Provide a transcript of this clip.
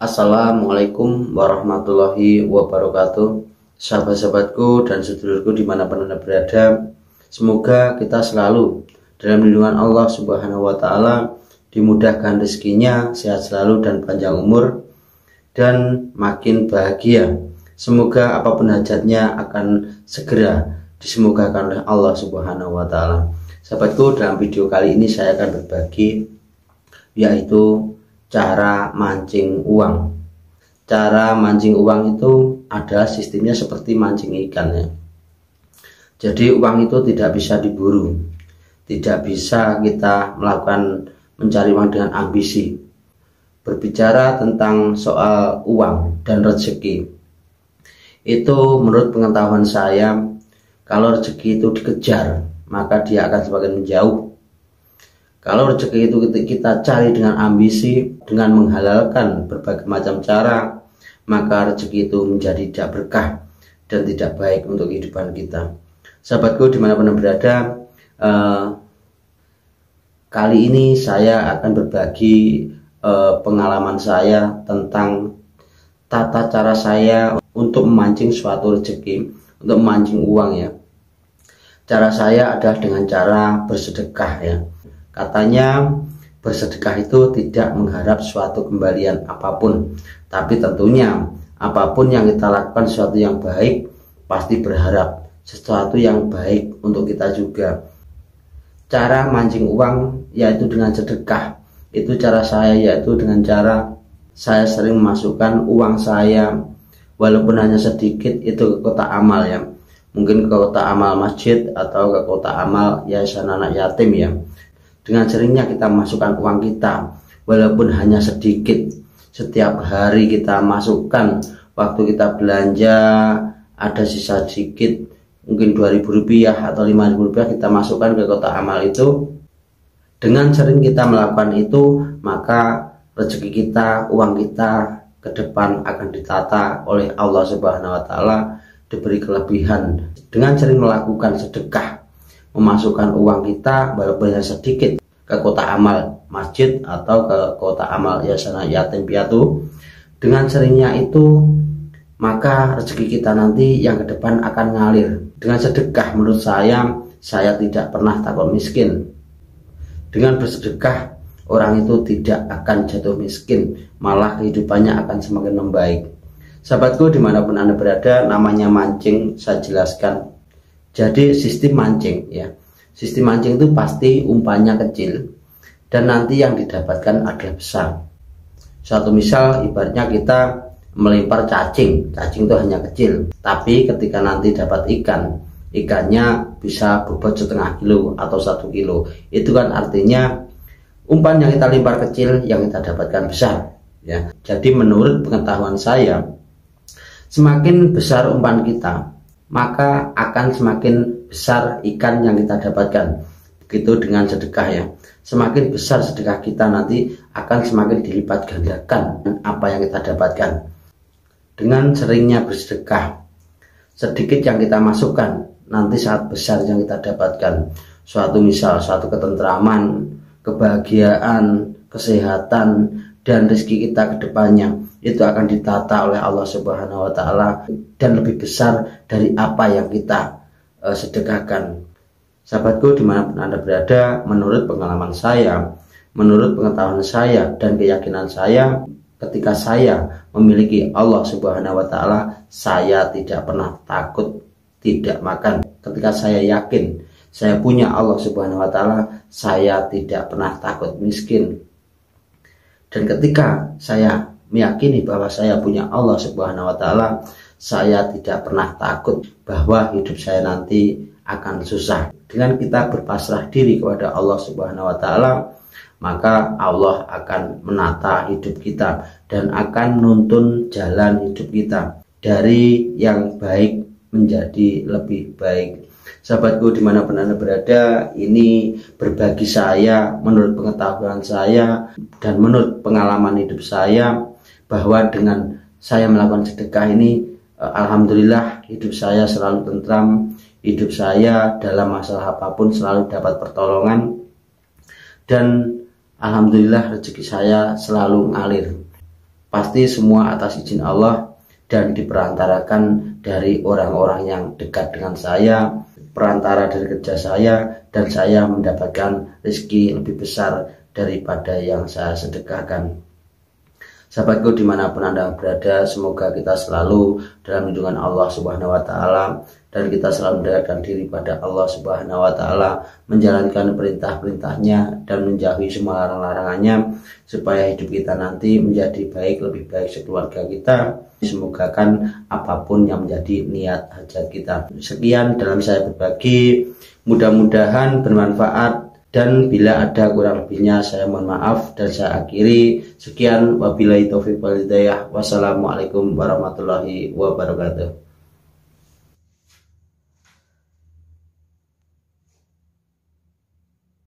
Assalamualaikum warahmatullahi wabarakatuh. Sahabat-sahabatku dan sedulurku dimanapun Anda berada, semoga kita selalu dalam lindungan Allah Subhanahu wa Ta'ala, dimudahkan rezekinya, sehat selalu dan panjang umur, dan makin bahagia. Semoga apapun hajatnya akan segera disemogakan oleh Allah Subhanahu wa Ta'ala. Sahabatku, dalam video kali ini saya akan berbagi, yaitu cara mancing uang. Cara mancing uang itu adalah sistemnya seperti mancing ikan ya. Jadi uang itu tidak bisa diburu, tidak bisa kita melakukan mencari uang dengan ambisi. Berbicara tentang soal uang dan rezeki, itu menurut pengetahuan saya, kalau rezeki itu dikejar maka dia akan semakin menjauh. Kalau rezeki itu kita cari dengan ambisi, dengan menghalalkan berbagai macam cara, maka rezeki itu menjadi tidak berkah dan tidak baik untuk kehidupan kita. Sahabatku dimanapun Anda berada, kali ini saya akan berbagi pengalaman saya tentang tata cara saya untuk memancing suatu rezeki, untuk memancing uang ya. Cara saya adalah dengan cara bersedekah ya. Katanya bersedekah itu tidak mengharap suatu kembalian apapun, tapi tentunya apapun yang kita lakukan, sesuatu yang baik pasti berharap sesuatu yang baik untuk kita juga. Cara mancing uang yaitu dengan sedekah. Itu cara saya, yaitu dengan cara saya sering memasukkan uang saya, walaupun hanya sedikit, itu ke kotak amal ya. Mungkin ke kotak amal masjid atau ke kotak amal yayasan anak yatim ya. Dengan seringnya kita masukkan uang kita, walaupun hanya sedikit, setiap hari kita masukkan. Waktu kita belanja ada sisa sedikit, mungkin Rp2.000 atau Rp5.000, kita masukkan ke kotak amal itu. Dengan sering kita melakukan itu, maka rezeki kita, uang kita ke depan akan ditata oleh Allah Subhanahu wa Ta'ala, diberi kelebihan. Dengan sering melakukan sedekah, memasukkan uang kita walaupun hanya sedikit ke kotak amal masjid atau ke kotak amal yayasan yatim piatu, dengan seringnya itu maka rezeki kita nanti yang ke depan akan ngalir. Dengan sedekah menurut saya tidak pernah takut miskin. Dengan bersedekah orang itu tidak akan jatuh miskin, malah kehidupannya akan semakin membaik. Sahabatku dimanapun Anda berada, namanya mancing saya jelaskan. Jadi sistem mancing ya, sistem mancing itu pasti umpannya kecil dan nanti yang didapatkan adalah besar. Suatu misal ibaratnya kita melempar cacing itu hanya kecil, tapi ketika nanti dapat ikan, ikannya bisa bobot setengah kilo atau 1 kilo. Itu kan artinya umpan yang kita lempar kecil, yang kita dapatkan besar ya. Jadi menurut pengetahuan saya, semakin besar umpan kita, maka akan semakin besar ikan yang kita dapatkan. Begitu dengan sedekah ya. Semakin besar sedekah kita, nanti akan semakin dilipat gandakan apa yang kita dapatkan. Dengan seringnya bersedekah, sedikit yang kita masukkan, nanti saat besar yang kita dapatkan. Suatu misal, suatu ketentraman, kebahagiaan, kesehatan, dan rezeki kita ke depannya itu akan ditata oleh Allah Subhanahu wa Ta'ala dan lebih besar dari apa yang kita sedekahkan. Sahabatku dimanapun Anda berada, menurut pengalaman saya, menurut pengetahuan saya dan keyakinan saya, ketika saya memiliki Allah Subhanahu wa Ta'ala, saya tidak pernah takut tidak makan. Ketika saya yakin saya punya Allah Subhanahu wa Ta'ala, saya tidak pernah takut miskin. Dan ketika saya meyakini bahwa saya punya Allah Subhanahu wa Ta'ala, saya tidak pernah takut bahwa hidup saya nanti akan susah. Dengan kita berpasrah diri kepada Allah Subhanahu wa Ta'ala, maka Allah akan menata hidup kita dan akan nuntun jalan hidup kita dari yang baik menjadi lebih baik. Sahabatku dimanapun Anda berada, ini berbagi saya menurut pengetahuan saya dan menurut pengalaman hidup saya, bahwa dengan saya melakukan sedekah ini, alhamdulillah hidup saya selalu tentram, hidup saya dalam masalah apapun selalu dapat pertolongan, dan alhamdulillah rezeki saya selalu ngalir. pasti semua atas izin Allah dan diperantarakan dari orang-orang yang dekat dengan saya, perantara dari kerja saya, dan saya mendapatkan rezeki lebih besar daripada yang saya sedekahkan. Sahabatku dimanapun Anda berada, semoga kita selalu dalam lindungan Allah Subhanahu wa Ta'ala, dan kita selalu mendekatkan diri pada Allah Subhanahu wa Ta'ala, menjalankan perintah-perintahnya dan menjauhi semua larang-larangannya, supaya hidup kita nanti menjadi baik, lebih baik sekeluarga kita. Semoga kan apapun yang menjadi niat hajat kita. Sekian dalam saya berbagi, mudah-mudahan bermanfaat. Dan bila ada kurang lebihnya saya mohon maaf dan saya akhiri. Sekian, wabillahi taufiq wal hidayah. Wassalamualaikum warahmatullahi wabarakatuh.